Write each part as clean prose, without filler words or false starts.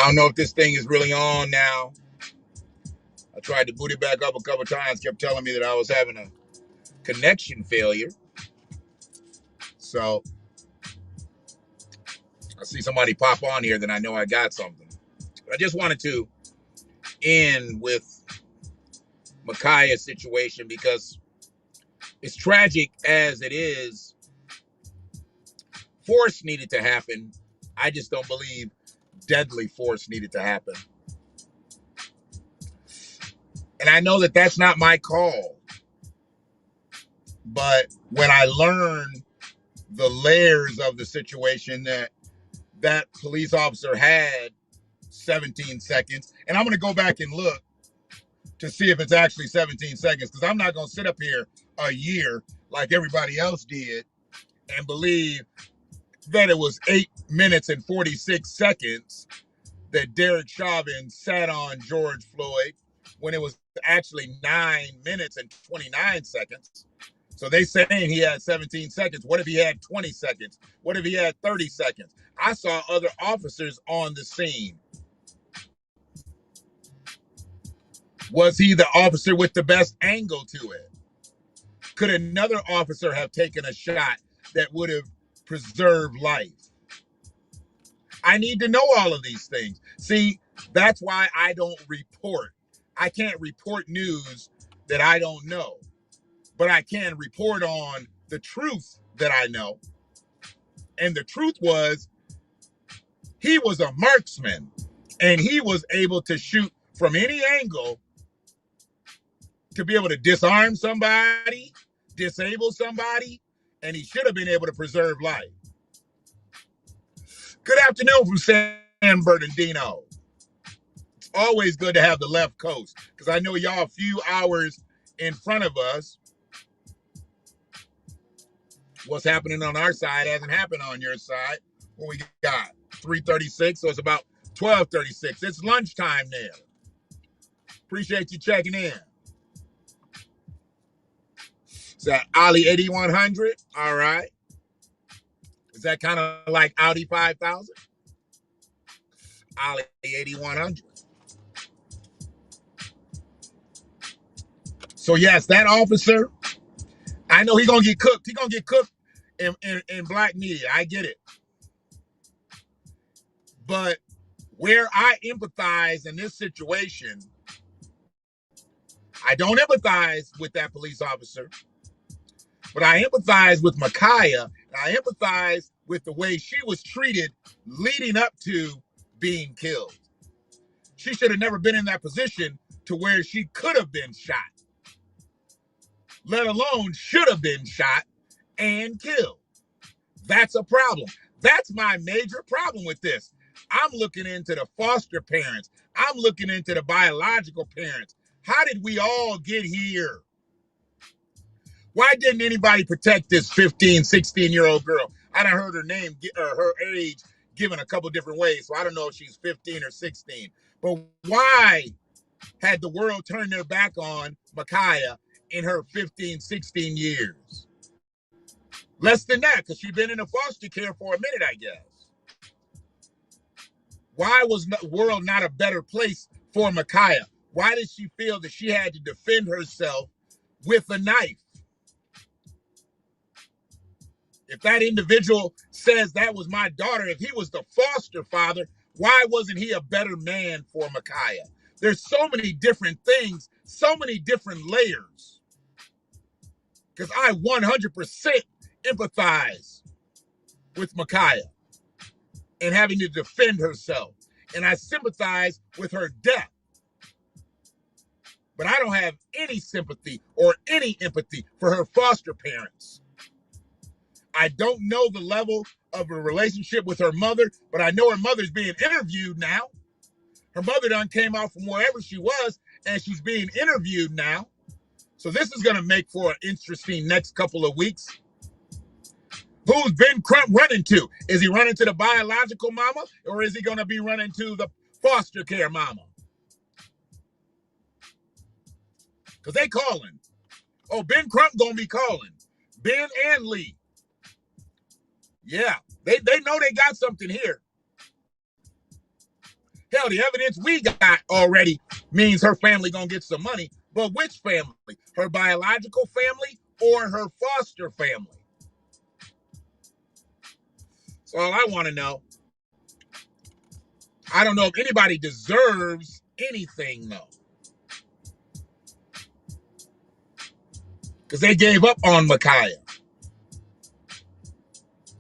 I don't know if this thing is really on now. I tried to boot it back up a couple times, kept telling me that I was having a connection failure. So I see somebody pop on here, then I know I got something. I just wanted to end with Ma'Khia's situation because as tragic as it is, force needed to happen. I just don't believe deadly force needed to happen. And I know that that's not my call. But when I learned the layers of the situation that police officer had 17 seconds, and I'm going to go back and look to see if it's actually 17 seconds, because I'm not going to sit up here a year like everybody else did and believe that it was 8 minutes and 46 seconds that Derek Chauvin sat on George Floyd when it was actually 9 minutes and 29 seconds. So they saying he had 17 seconds. What if he had 20 seconds? What if he had 30 seconds? I saw other officers on the scene. Was he the officer with the best angle to it? Could another officer have taken a shot that would have preserved life? I need to know all of these things. See, that's why I don't report. I can't report news that I don't know, but I can report on the truth that I know. And the truth was, he was a marksman, and he was able to shoot from any angle to be able to disarm somebody, disable somebody, and he should have been able to preserve life. Good afternoon from San Bernardino. It's always good to have the left coast, because I know y'all a few hours in front of us. What's happening on our side hasn't happened on your side. What we got? 3:36, so it's about 12:36. It's lunchtime there. Appreciate you checking in. Is that Ali 8100? All right. Is that kind of like Audi 5000? Ali 8100. So yes, that officer, I know he's gonna get cooked. He's gonna get cooked in black media. I get it. But where I empathize in this situation, I don't empathize with that police officer, but I empathize with Ma'Khia, and I empathize with the way she was treated leading up to being killed. She should have never been in that position to where she could have been shot, let alone should have been shot and killed. That's a problem. That's my major problem with this. I'm looking into the foster parents. I'm looking into the biological parents. How did we all get here? Why didn't anybody protect this 15, 16-year-old girl? I done heard her name or her age given a couple different ways, so I don't know if she's 15 or 16. But why had the world turned their back on Ma'Khia in her 15, 16 years? Less than that, because she's been in a foster care for a minute, I guess. Why was the world not a better place for Ma'Khia? Why did she feel that she had to defend herself with a knife? If that individual says that was my daughter, if he was the foster father, why wasn't he a better man for Ma'Khia? There's so many different things, so many different layers. Because I 100% empathize with Ma'Khia and having to defend herself. And I sympathize with her death. But I don't have any sympathy or any empathy for her foster parents. I don't know the level of a relationship with her mother, but I know her mother's being interviewed now. Her mother done came out from wherever she was, and she's being interviewed now. So this is going to make for an interesting next couple of weeks. Who's Ben Crump running to? Is he running to the biological mama, or is he going to be running to the foster care mama? Because they calling. Oh, Ben Crump going to be calling. Ben and Lee. Yeah, they know they got something here. Hell, the evidence we got already means her family gonna get some money. But which family? Her biological family or her foster family? So all I want to know. I don't know if anybody deserves anything though, because they gave up on Ma'Khia.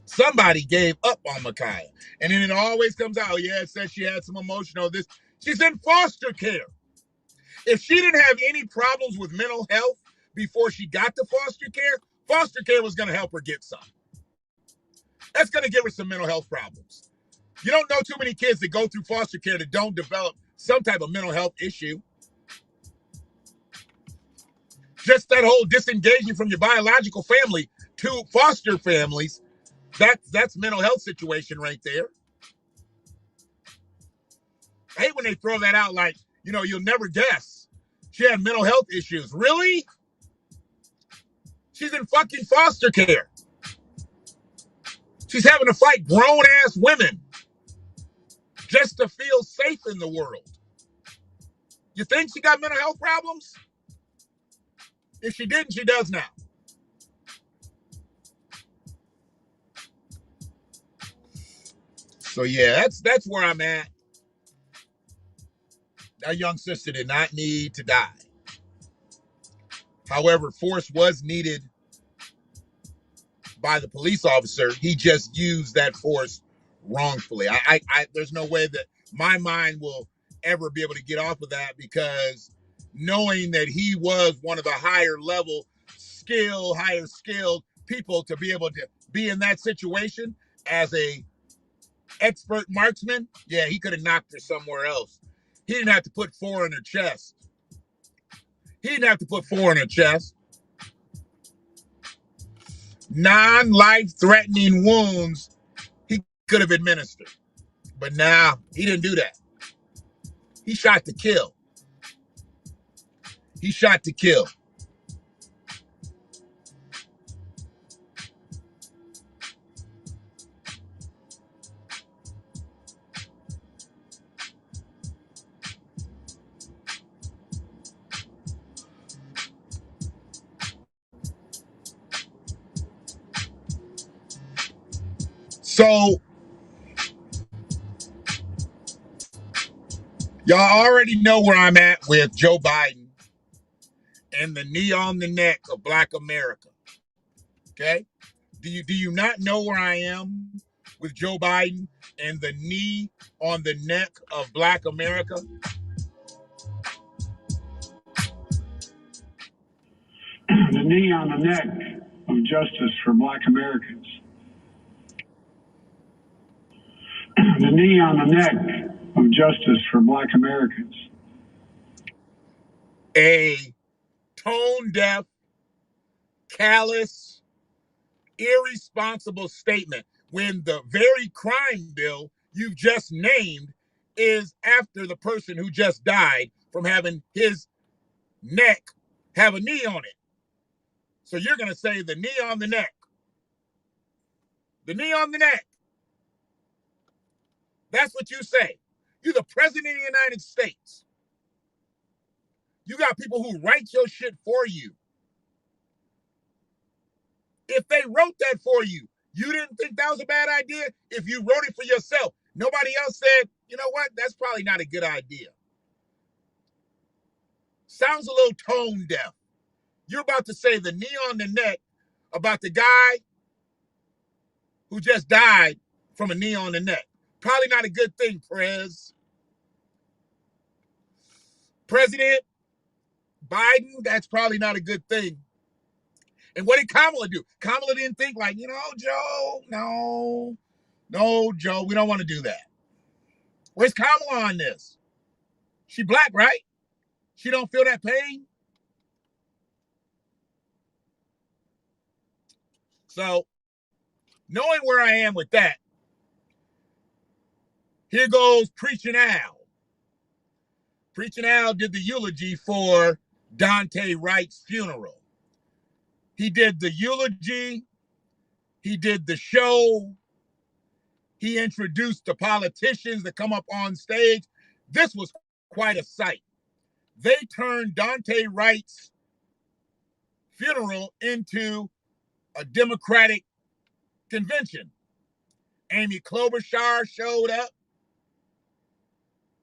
Somebody gave up on Ma'Khia. And then it always comes out, oh, yeah, it says she had some emotional this. She's in foster care. If she didn't have any problems with mental health before she got to foster care was going to help her get some. That's going to give her some mental health problems. You don't know too many kids that go through foster care that don't develop some type of mental health issue. Just that whole disengaging from your biological family to foster families, that's mental health situation right there. I hate when they throw that out like, you'll never guess. She had mental health issues. Really? She's in fucking foster care. She's having to fight grown-ass women just to feel safe in the world. You think she got mental health problems? If she didn't, she does now. So yeah, that's where I'm at. That young sister did not need to die. However, force was needed by the police officer. He just used that force wrongfully. I there's no way that my mind will ever be able to get off of that, because knowing that he was one of the higher skilled people to be able to be in that situation as a expert marksman, yeah, he could have knocked her somewhere else. He didn't have to put 4 in her chest. Non-life-threatening wounds he could have administered. But now he didn't do that. He shot to kill. So, y'all already know where I'm at with Joe Biden and the knee on the neck of Black America. Okay? Do you not know where I am with Joe Biden and the knee on the neck of Black America? The knee on the neck of justice for Black Americans. The knee on the neck of justice for Black Americans. A tone-deaf, callous, irresponsible statement when the very crime bill you've just named is after the person who just died from having his neck have a knee on it. So you're going to say the knee on the neck. The knee on the neck. That's what you say. You're the president of the United States. You got people who write your shit for you. If they wrote that for you, you didn't think that was a bad idea? If you wrote it for yourself, nobody else said, you know what, that's probably not a good idea. Sounds a little tone deaf. You're about to say the knee on the neck about the guy who just died from a knee on the neck. Probably not a good thing, President Biden, that's probably not a good thing. And what did Kamala do? Kamala didn't think like, Joe, no, Joe, we don't want to do that. Where's Kamala on this? She Black, right? She don't feel that pain? So, knowing where I am with that, here goes Preaching Al. Preaching Al did the eulogy for Daunte Wright's funeral. He did the eulogy. He did the show. He introduced the politicians that come up on stage. This was quite a sight. They turned Daunte Wright's funeral into a Democratic convention. Amy Klobuchar showed up.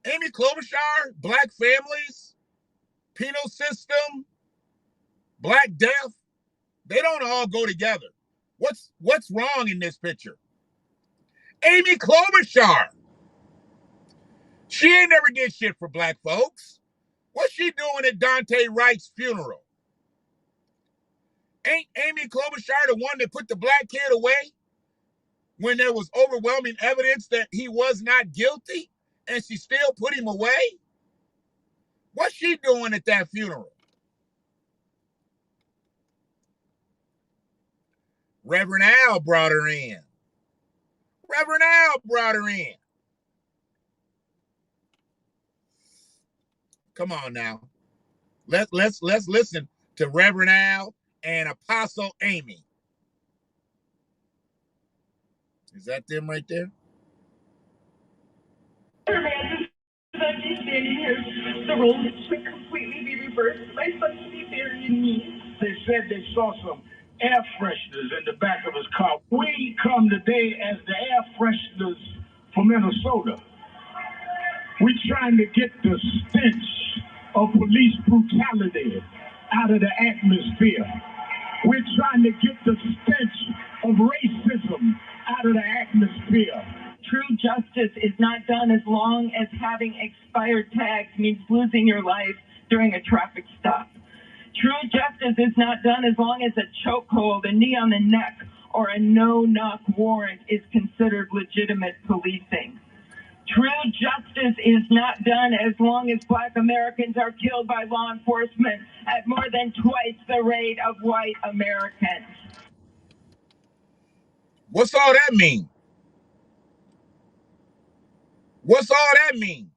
Amy Klobuchar, black families, penal system, black death, they don't all go together. What's wrong in this picture? Amy Klobuchar. She ain't never did shit for black folks. What's she doing at Daunte Wright's funeral? Ain't Amy Klobuchar the one that put the black kid away when there was overwhelming evidence that he was not guilty and she still put him away? What's she doing at that funeral? Reverend Al brought her in. Reverend Al brought her in. Come on now. Let's listen to Reverend Al and Apostle Amy. Is that them right there? Standing here, the role should completely be reversed. My son should be buried in me. They said they saw some air fresheners in the back of his car. We come today as the air fresheners for Minnesota. We're trying to get the stench of police brutality out of the atmosphere. We're trying to get the stench of racism out of the atmosphere. True justice is not done as long as having expired tags means losing your life during a traffic stop. True justice is not done as long as a chokehold, a knee on the neck, or a no-knock warrant is considered legitimate policing. True justice is not done as long as black Americans are killed by law enforcement at more than twice the rate of white Americans. What's all that mean? What's all that mean?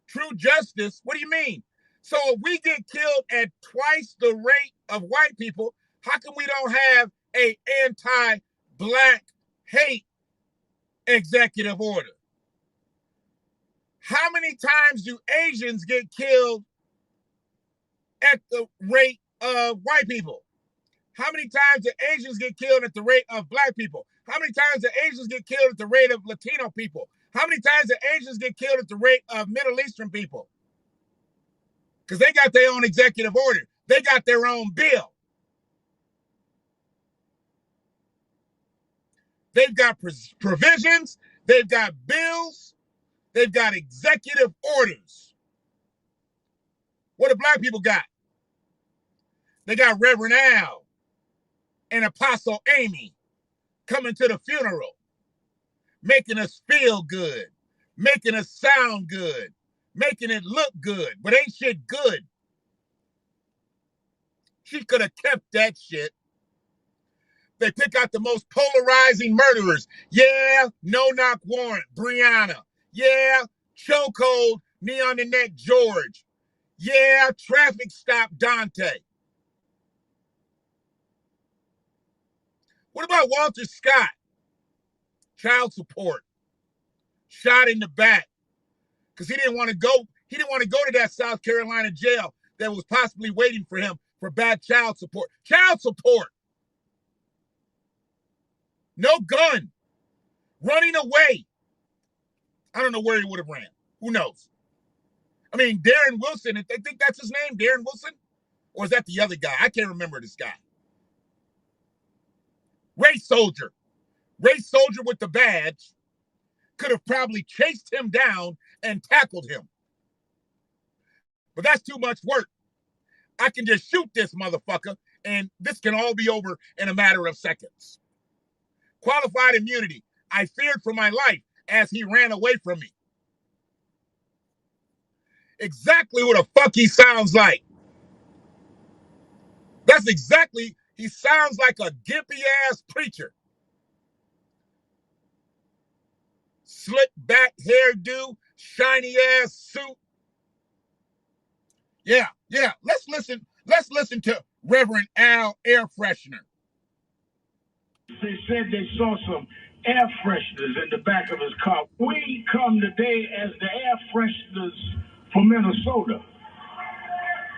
True justice, what do you mean? So if we get killed at twice the rate of white people, how come we don't have an anti-black hate executive order? How many times do Asians get killed at the rate of white people? How many times do Asians get killed at the rate of black people? How many times do Asians get killed at the rate of Latino people? How many times do Asians get killed at the rate of Middle Eastern people? Because they got their own executive order. They got their own bill. They've got provisions. They've got bills. They've got executive orders. What do black people got? They got Reverend Al and Apostle Amy coming to the funeral, making us feel good, making us sound good, making it look good, but ain't shit good. She could have kept that shit. They pick out the most polarizing murderers. Yeah, no-knock warrant, Breonna. Yeah, chokehold, knee on the neck, George. Yeah, traffic stop, Daunte. What about Walter Scott? Child support. Shot in the back. Because he didn't want to go to that South Carolina jail that was possibly waiting for him for bad child support. Child support. No gun. Running away. I don't know where he would have ran. Who knows? I mean, Darren Wilson, I think that's his name, Darren Wilson? Or is that the other guy? I can't remember this guy. Race soldier with the badge could have probably chased him down and tackled him. But that's too much work. I can just shoot this motherfucker and this can all be over in a matter of seconds. Qualified immunity. I feared for my life as he ran away from me. Exactly what the fuck he sounds like. That's exactly, he sounds like a gimpy ass preacher. Slick back hairdo, shiny ass suit. Yeah. Let's listen to Reverend Al Air Freshener. They said they saw some air fresheners in the back of his car. We come today as the air fresheners for Minnesota.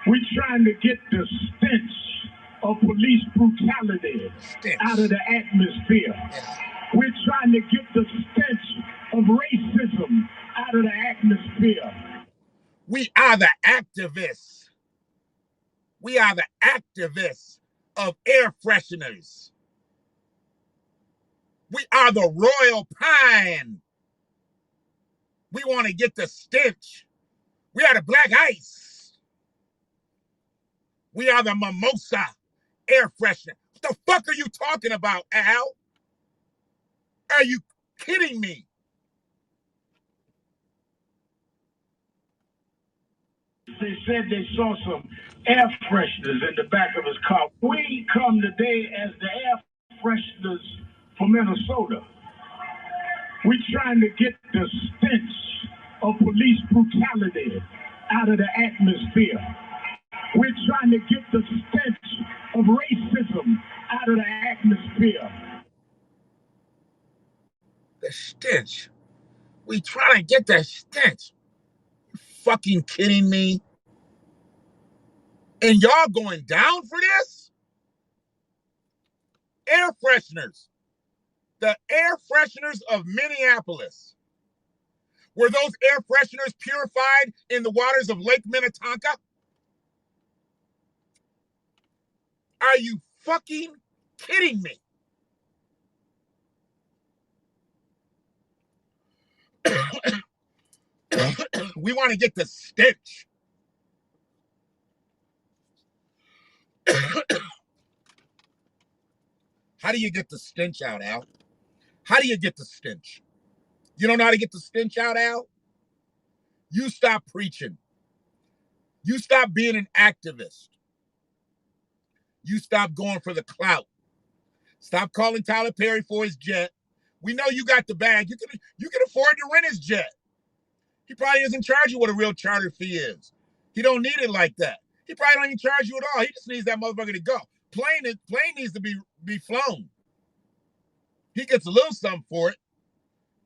We're trying to get the stench of police brutality out of the atmosphere. We're trying to get the stench of racism out of the atmosphere. We are the activists. We are the activists of air fresheners. We are the royal pine. We want to get the stench. We are the black ice. We are the mimosa air freshener. What the fuck are you talking about, Al? Are you kidding me? They said they saw some air fresheners in the back of his car. We come today as the air fresheners for Minnesota. We're trying to get the stench of police brutality out of the atmosphere. We're trying to get the stench of racism out of the atmosphere. The stench. We trying to get the stench. You fucking kidding me? And y'all going down for this? Air fresheners. The air fresheners of Minneapolis. Were those air fresheners purified in the waters of Lake Minnetonka? Are you fucking kidding me? We want to get the stench. How do you get the stench out, Al? How do you get the stench? You don't know how to get the stench out, Al? You stop preaching. You stop being an activist. You stop going for the clout. Stop calling Tyler Perry for his jet. We know you got the bag. You can afford to rent his jet. He probably doesn't charge you what a real charter fee is. He don't need it like that. He probably don't even charge you at all. He just needs that motherfucker to go. Plane needs to be flown. He gets a little something for it.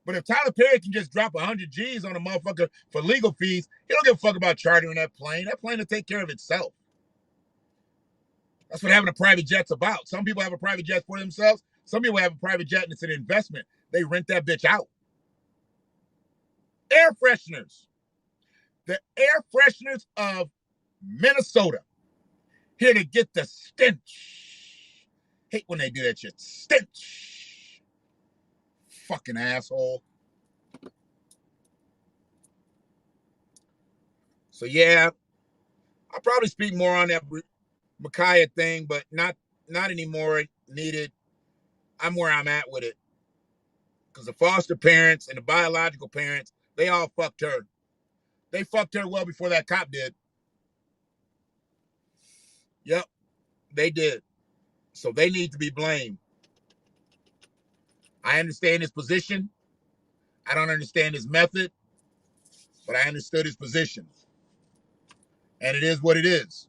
But if Tyler Perry can just drop 100 G's on a motherfucker for legal fees, he don't give a fuck about chartering that plane. That plane will take care of itself. That's what having a private jet's about. Some people have a private jet for themselves. Some people have a private jet and it's an investment. They rent that bitch out. Air fresheners. The air fresheners of Minnesota. Here to get the stench. Hate when they do that shit. Stench. Fucking asshole. So yeah, I'll probably speak more on that Micaiah thing, but not anymore needed. I'm where I'm at with it. Because the foster parents and the biological parents, they all fucked her. They fucked her well before that cop did. Yep, they did. So they need to be blamed. I understand his position. I don't understand his method, but I understood his position. And it is what it is.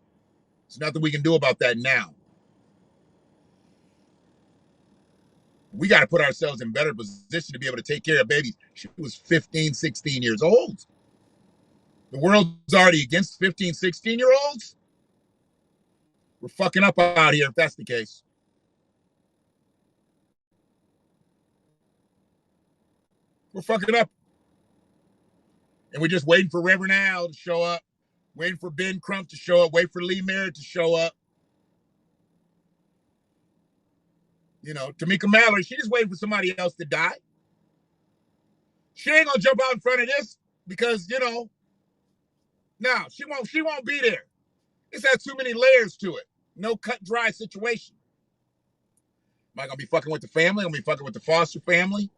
There's nothing we can do about that now. We got to put ourselves in better position to be able to take care of babies. She was 15, 16 years old. The world's already against 15, 16-year-olds. We're fucking up out here if that's the case. We're fucking up. And we're just waiting for Reverend Al to show up, waiting for Ben Crump to show up, wait for Lee Merritt to show up. You know, Tamika Mallory, she just waiting for somebody else to die. She ain't gonna jump out in front of this because, you know, no, she won't be there. This has too many layers to it. No cut dry situation. Am I gonna be fucking with the family? I'm gonna be fucking with the foster family.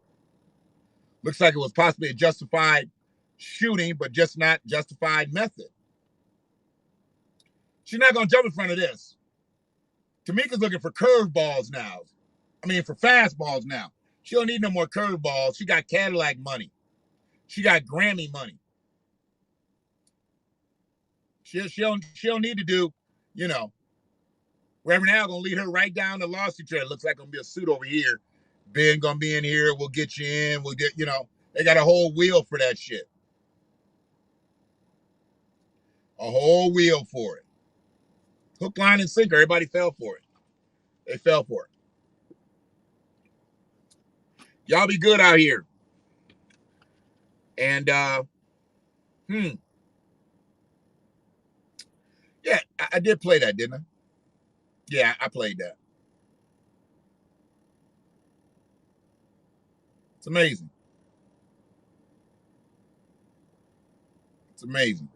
Looks like it was possibly a justified shooting, but just not justified method. She's not gonna jump in front of this. Tamika's looking for curveballs now. I mean, for fastballs now. She don't need no more curveballs. She got Cadillac money. She got Grammy money. She don't need to do, you know, Reverend Al gonna lead her right down the lawsuit trail. It looks like gonna be a suit over here. Ben gonna be in here. We'll get you in. We'll get, they got a whole wheel for that shit. A whole wheel for it. Hook, line, and sinker. Everybody fell for it. They fell for it. Y'all be good out here. And yeah, I did play that, didn't I? Yeah, I played that. It's amazing. It's amazing.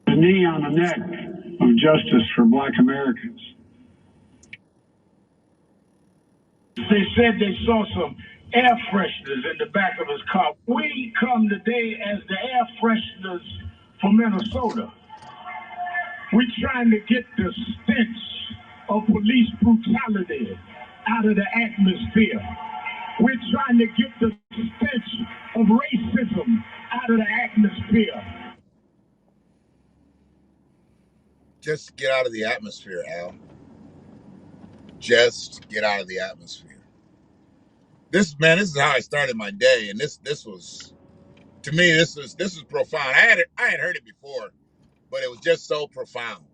The knee on the neck of justice for Black Americans. They said they saw some air fresheners in the back of his car. We come today as the air fresheners for Minnesota. We're trying to get the stench of police brutality out of the atmosphere. We're trying to get the stench of racism out of the atmosphere. Just get out of the atmosphere, Al. Just get out of the atmosphere. This is how I started my day, and this was, to me, this was profound. I had heard it before, but it was just so profound.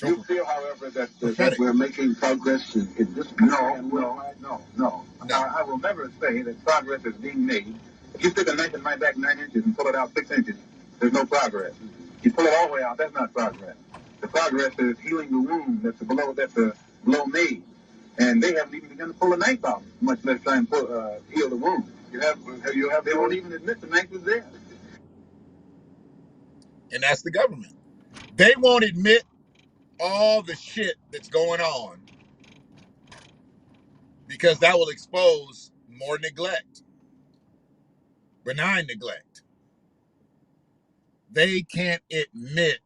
You feel, however, that we're making progress in this country? No. I will never say that progress is being made. If you stick a knife in my back 9 inches and pull it out 6 inches, there's no progress. You pull it all the way out, that's not progress. The progress is healing the wound that's below me. And they haven't even begun to pull a knife out, much less try and heal the wound. They won't even admit the knife was there. And that's the government. They won't admit all the shit that's going on because that will expose more neglect, benign neglect. They can't admit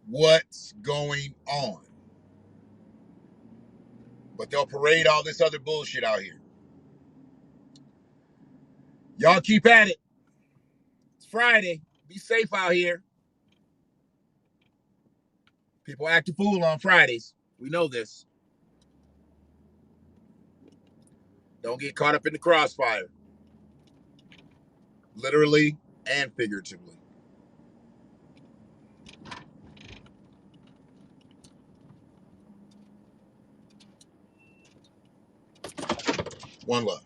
what's going on, but they'll parade all this other bullshit out here. Y'all keep at it. It's Friday. Be safe out here. People act a fool on Fridays. We know this. Don't get caught up in the crossfire. Literally and figuratively. One love.